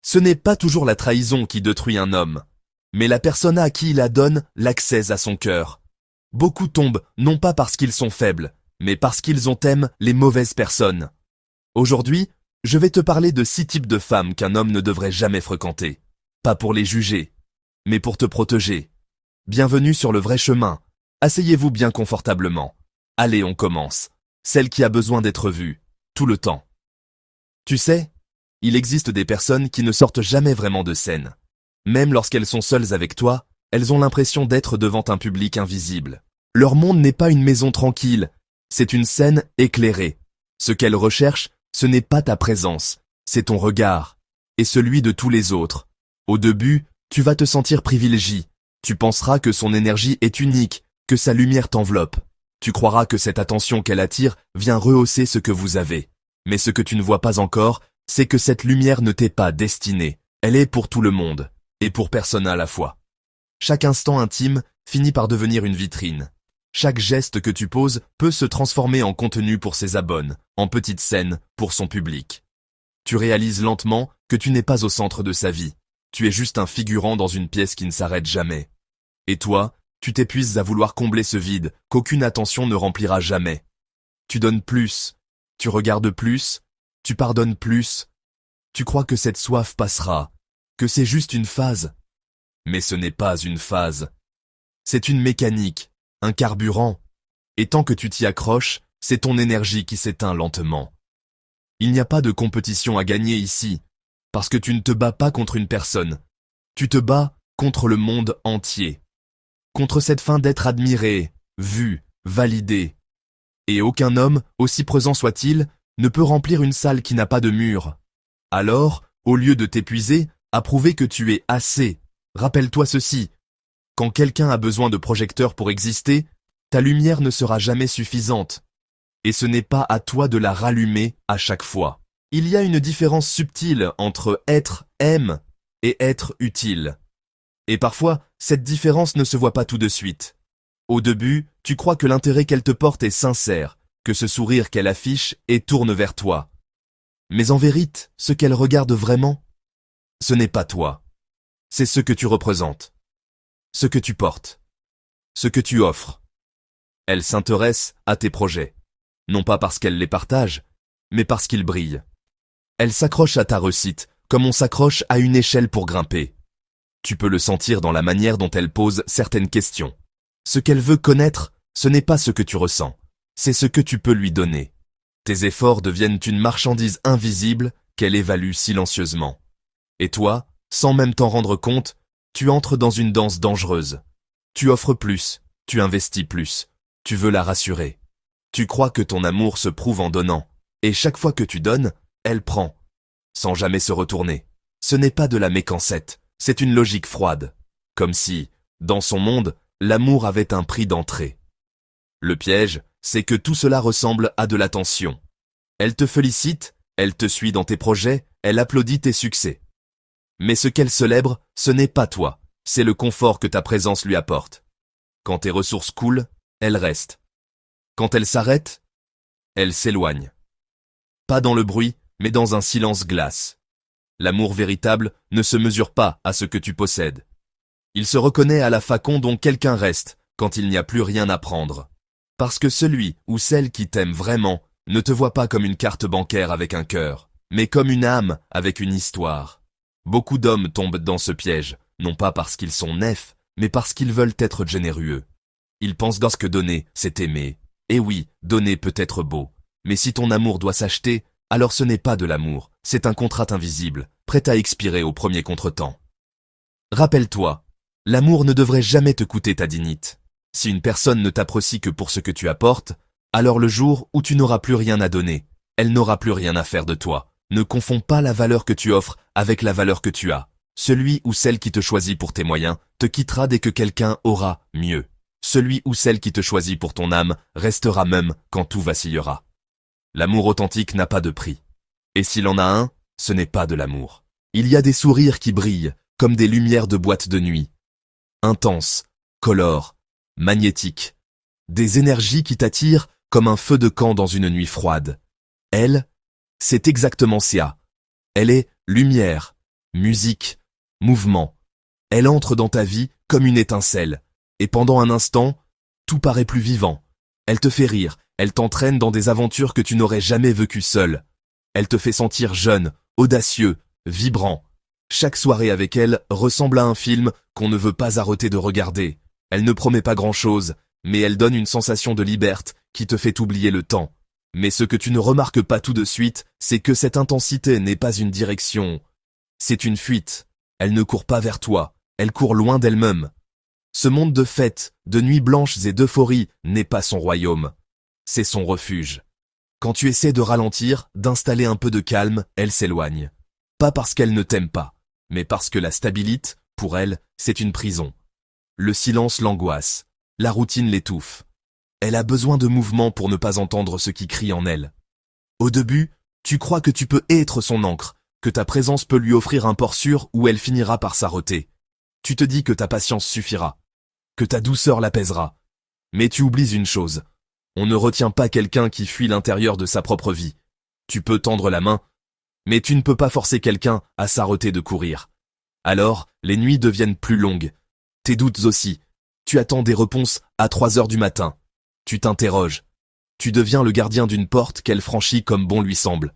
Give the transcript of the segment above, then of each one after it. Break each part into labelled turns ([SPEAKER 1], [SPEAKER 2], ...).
[SPEAKER 1] Ce n'est pas toujours la trahison qui détruit un homme, mais la personne à qui il la donne l'accès à son cœur. Beaucoup tombent non pas parce qu'ils sont faibles, mais parce qu'ils aiment les mauvaises personnes. Aujourd'hui, je vais te parler de 6 types de femmes qu'un homme ne devrait jamais fréquenter. Pas pour les juger, mais pour te protéger. Bienvenue sur le vrai chemin. Asseyez-vous bien confortablement. Allez, on commence. Celle qui a besoin d'être vue, tout le temps. Tu sais, il existe des personnes qui ne sortent jamais vraiment de scène. Même lorsqu'elles sont seules avec toi, elles ont l'impression d'être devant un public invisible. Leur monde n'est pas une maison tranquille, c'est une scène éclairée. Ce qu'elles recherchent, ce n'est pas ta présence, c'est ton regard, et celui de tous les autres. Au début, tu vas te sentir privilégié. Tu penseras que son énergie est unique, que sa lumière t'enveloppe. Tu croiras que cette attention qu'elle attire vient rehausser ce que vous avez. Mais ce que tu ne vois pas encore, c'est que cette lumière ne t'est pas destinée. Elle est pour tout le monde, et pour personne à la fois. Chaque instant intime finit par devenir une vitrine. Chaque geste que tu poses peut se transformer en contenu pour ses abonnés, en petite scène pour son public. Tu réalises lentement que tu n'es pas au centre de sa vie. Tu es juste un figurant dans une pièce qui ne s'arrête jamais. Et toi, tu t'épuises à vouloir combler ce vide qu'aucune attention ne remplira jamais. Tu donnes plus, tu regardes plus, tu pardonnes plus. Tu crois que cette soif passera, que c'est juste une phase. Mais ce n'est pas une phase. C'est une mécanique, un carburant. Et tant que tu t'y accroches, c'est ton énergie qui s'éteint lentement. Il n'y a pas de compétition à gagner ici, parce que tu ne te bats pas contre une personne. Tu te bats contre le monde entier. Contre cette fin d'être admiré, vu, validé. Et aucun homme, aussi présent soit-il, ne peut remplir une salle qui n'a pas de mur. Alors, au lieu de t'épuiser, à prouver que tu es assez, rappelle-toi ceci. Quand quelqu'un a besoin de projecteurs pour exister, ta lumière ne sera jamais suffisante. Et ce n'est pas à toi de la rallumer à chaque fois. Il y a une différence subtile entre être aime et être utile. Et parfois, cette différence ne se voit pas tout de suite. Au début, tu crois que l'intérêt qu'elle te porte est sincère, que ce sourire qu'elle affiche et tourne vers toi. Mais en vérité, ce qu'elle regarde vraiment, ce n'est pas toi. C'est ce que tu représentes, ce que tu portes, ce que tu offres. Elle s'intéresse à tes projets, non pas parce qu'elle les partage, mais parce qu'ils brillent. Elle s'accroche à ta réussite, comme on s'accroche à une échelle pour grimper. Tu peux le sentir dans la manière dont elle pose certaines questions. Ce qu'elle veut connaître, ce n'est pas ce que tu ressens, c'est ce que tu peux lui donner. Tes efforts deviennent une marchandise invisible qu'elle évalue silencieusement. Et toi, sans même t'en rendre compte, tu entres dans une danse dangereuse. Tu offres plus, tu investis plus, tu veux la rassurer. Tu crois que ton amour se prouve en donnant, et chaque fois que tu donnes, elle prend, sans jamais se retourner. Ce n'est pas de la mécancette, c'est une logique froide, comme si, dans son monde, l'amour avait un prix d'entrée. Le piège, c'est que tout cela ressemble à de l'attention. Elle te félicite, elle te suit dans tes projets, elle applaudit tes succès. Mais ce qu'elle célèbre, ce n'est pas toi, c'est le confort que ta présence lui apporte. Quand tes ressources coulent, elle reste. Quand elle s'arrête, elle s'éloigne. Pas dans le bruit, mais dans un silence glace. L'amour véritable ne se mesure pas à ce que tu possèdes. Il se reconnaît à la façon dont quelqu'un reste quand il n'y a plus rien à prendre. Parce que celui ou celle qui t'aime vraiment ne te voit pas comme une carte bancaire avec un cœur, mais comme une âme avec une histoire. Beaucoup d'hommes tombent dans ce piège, non pas parce qu'ils sont naïfs, mais parce qu'ils veulent être généreux. Ils pensent que donner, c'est aimer. Et oui, donner peut être beau. Mais si ton amour doit s'acheter, alors ce n'est pas de l'amour, c'est un contrat invisible, prêt à expirer au premier contretemps. Rappelle-toi, l'amour ne devrait jamais te coûter ta dignité. Si une personne ne t'apprécie que pour ce que tu apportes, alors le jour où tu n'auras plus rien à donner, elle n'aura plus rien à faire de toi. Ne confonds pas la valeur que tu offres avec la valeur que tu as. Celui ou celle qui te choisit pour tes moyens te quittera dès que quelqu'un aura mieux. Celui ou celle qui te choisit pour ton âme restera même quand tout vacillera. L'amour authentique n'a pas de prix. Et s'il en a un, ce n'est pas de l'amour. Il y a des sourires qui brillent, comme des lumières de boîte de nuit. Intenses, colores, magnétiques. Des énergies qui t'attirent comme un feu de camp dans une nuit froide. Elle, c'est exactement ça. Elle est lumière, musique, mouvement. Elle entre dans ta vie comme une étincelle. Et pendant un instant, tout paraît plus vivant. Elle te fait rire, elle t'entraîne dans des aventures que tu n'aurais jamais vécues seule. Elle te fait sentir jeune, audacieux, vibrant. Chaque soirée avec elle ressemble à un film qu'on ne veut pas arrêter de regarder. Elle ne promet pas grand-chose, mais elle donne une sensation de liberté qui te fait oublier le temps. Mais ce que tu ne remarques pas tout de suite, c'est que cette intensité n'est pas une direction. C'est une fuite. Elle ne court pas vers toi, elle court loin d'elle-même. Ce monde de fêtes, de nuits blanches et d'euphorie n'est pas son royaume. C'est son refuge. Quand tu essaies de ralentir, d'installer un peu de calme, elle s'éloigne. Pas parce qu'elle ne t'aime pas, mais parce que la stabilité, pour elle, c'est une prison. Le silence l'angoisse, la routine l'étouffe. Elle a besoin de mouvement pour ne pas entendre ce qui crie en elle. Au début, tu crois que tu peux être son encre, que ta présence peut lui offrir un port sûr où elle finira par s'arrêter. Tu te dis que ta patience suffira, que ta douceur l'apaisera. Mais tu oublies une chose. On ne retient pas quelqu'un qui fuit l'intérieur de sa propre vie. Tu peux tendre la main, mais tu ne peux pas forcer quelqu'un à s'arrêter de courir. Alors, les nuits deviennent plus longues. Tes doutes aussi. Tu attends des réponses à 3 heures du matin. Tu t'interroges. Tu deviens le gardien d'une porte qu'elle franchit comme bon lui semble.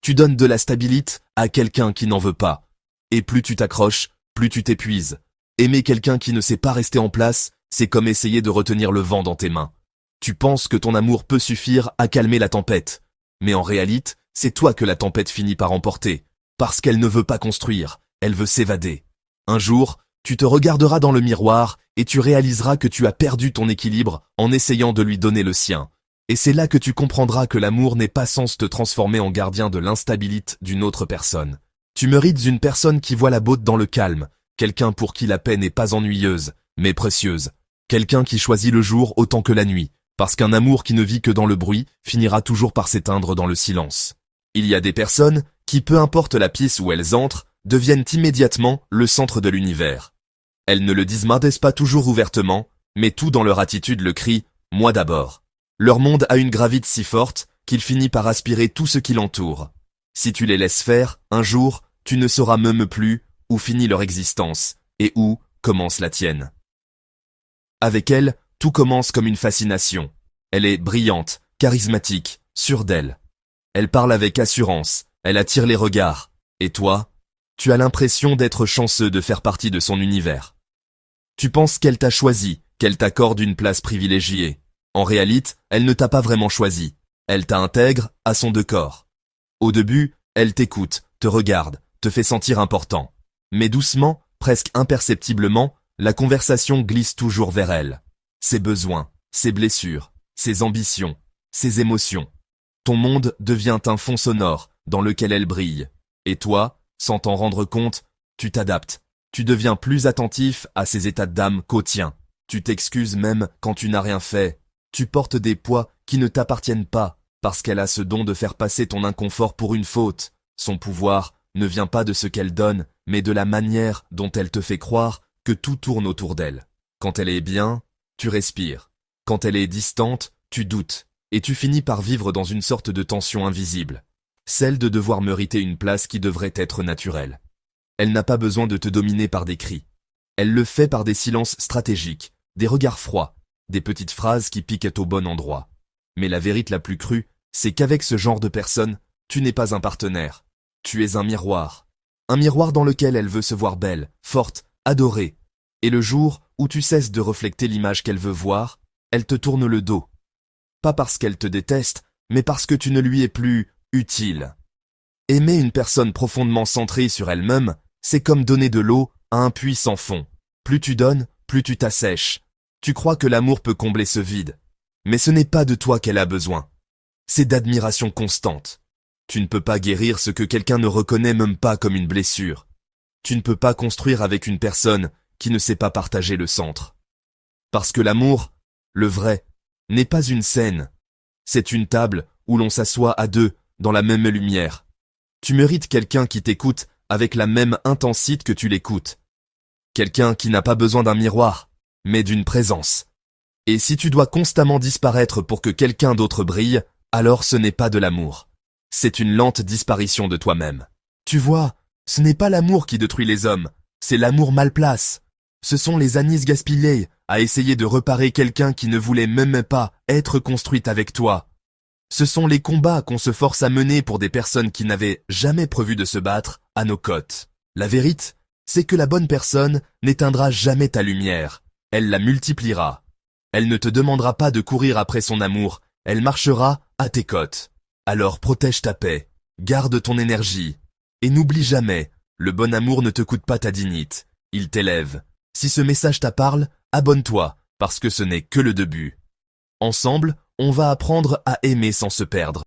[SPEAKER 1] Tu donnes de la stabilité à quelqu'un qui n'en veut pas. Et plus tu t'accroches, plus tu t'épuises. Aimer quelqu'un qui ne sait pas rester en place, c'est comme essayer de retenir le vent dans tes mains. Tu penses que ton amour peut suffire à calmer la tempête. Mais en réalité, c'est toi que la tempête finit par emporter. Parce qu'elle ne veut pas construire, elle veut s'évader. Un jour, tu te regarderas dans le miroir et tu réaliseras que tu as perdu ton équilibre en essayant de lui donner le sien. Et c'est là que tu comprendras que l'amour n'est pas censé te transformer en gardien de l'instabilité d'une autre personne. Tu mérites une personne qui voit la beauté dans le calme, quelqu'un pour qui la paix n'est pas ennuyeuse, mais précieuse. Quelqu'un qui choisit le jour autant que la nuit, parce qu'un amour qui ne vit que dans le bruit finira toujours par s'éteindre dans le silence. Il y a des personnes qui, peu importe la pièce où elles entrent, deviennent immédiatement le centre de l'univers. Elles ne le disent pas toujours ouvertement, mais tout dans leur attitude le crie « moi d'abord ». Leur monde a une gravité si forte qu'il finit par aspirer tout ce qui l'entoure. Si tu les laisses faire, un jour, tu ne sauras même plus où finit leur existence et où commence la tienne. Avec elle, tout commence comme une fascination. Elle est brillante, charismatique, sûre d'elle. Elle parle avec assurance, elle attire les regards. Et toi, tu as l'impression d'être chanceux de faire partie de son univers. Tu penses qu'elle t'a choisi, qu'elle t'accorde une place privilégiée. En réalité, elle ne t'a pas vraiment choisi. Elle t'intègre à son décor. Au début, elle t'écoute, te regarde, te fait sentir important. Mais doucement, presque imperceptiblement, la conversation glisse toujours vers elle. Ses besoins, ses blessures, ses ambitions, ses émotions. Ton monde devient un fond sonore dans lequel elle brille. Et toi, sans t'en rendre compte, tu t'adaptes. Tu deviens plus attentif à ses états d'âme qu'aux tiens. Tu t'excuses même quand tu n'as rien fait. Tu portes des poids qui ne t'appartiennent pas, parce qu'elle a ce don de faire passer ton inconfort pour une faute. Son pouvoir ne vient pas de ce qu'elle donne, mais de la manière dont elle te fait croire que tout tourne autour d'elle. Quand elle est bien, tu respires. Quand elle est distante, tu doutes, et tu finis par vivre dans une sorte de tension invisible. Celle de devoir mériter une place qui devrait être naturelle. Elle n'a pas besoin de te dominer par des cris. Elle le fait par des silences stratégiques, des regards froids, des petites phrases qui piquent au bon endroit. Mais la vérité la plus crue, c'est qu'avec ce genre de personne, tu n'es pas un partenaire. Tu es un miroir. Un miroir dans lequel elle veut se voir belle, forte, adorée. Et le jour où tu cesses de refléter l'image qu'elle veut voir, elle te tourne le dos. Pas parce qu'elle te déteste, mais parce que tu ne lui es plus utile. Aimer une personne profondément centrée sur elle-même, c'est comme donner de l'eau à un puits sans fond. Plus tu donnes, plus tu t'assèches. Tu crois que l'amour peut combler ce vide. Mais ce n'est pas de toi qu'elle a besoin. C'est d'admiration constante. Tu ne peux pas guérir ce que quelqu'un ne reconnaît même pas comme une blessure. Tu ne peux pas construire avec une personne qui ne sait pas partager le centre. Parce que l'amour, le vrai, n'est pas une scène. C'est une table où l'on s'assoit à deux dans la même lumière. Tu mérites quelqu'un qui t'écoute avec la même intensité que tu l'écoutes. Quelqu'un qui n'a pas besoin d'un miroir, mais d'une présence. Et si tu dois constamment disparaître pour que quelqu'un d'autre brille, alors ce n'est pas de l'amour. C'est une lente disparition de toi-même. Tu vois, Ce n'est pas l'amour qui détruit les hommes, c'est l'amour mal place. Ce sont les anis gaspillés à essayer de reparer quelqu'un qui ne voulait même pas être construite avec toi. Ce sont les combats qu'on se force à mener pour des personnes qui n'avaient jamais prévu de se battre à nos côtes. La vérité, c'est que la bonne personne n'éteindra jamais ta lumière, elle la multipliera. Elle ne te demandera pas de courir après son amour, elle marchera à tes côtes. Alors protège ta paix, garde ton énergie, et n'oublie jamais, le bon amour ne te coûte pas ta dignité, il t'élève. Si ce message t'a parle, abonne-toi, parce que ce n'est que le début. Ensemble, on va apprendre à aimer sans se perdre.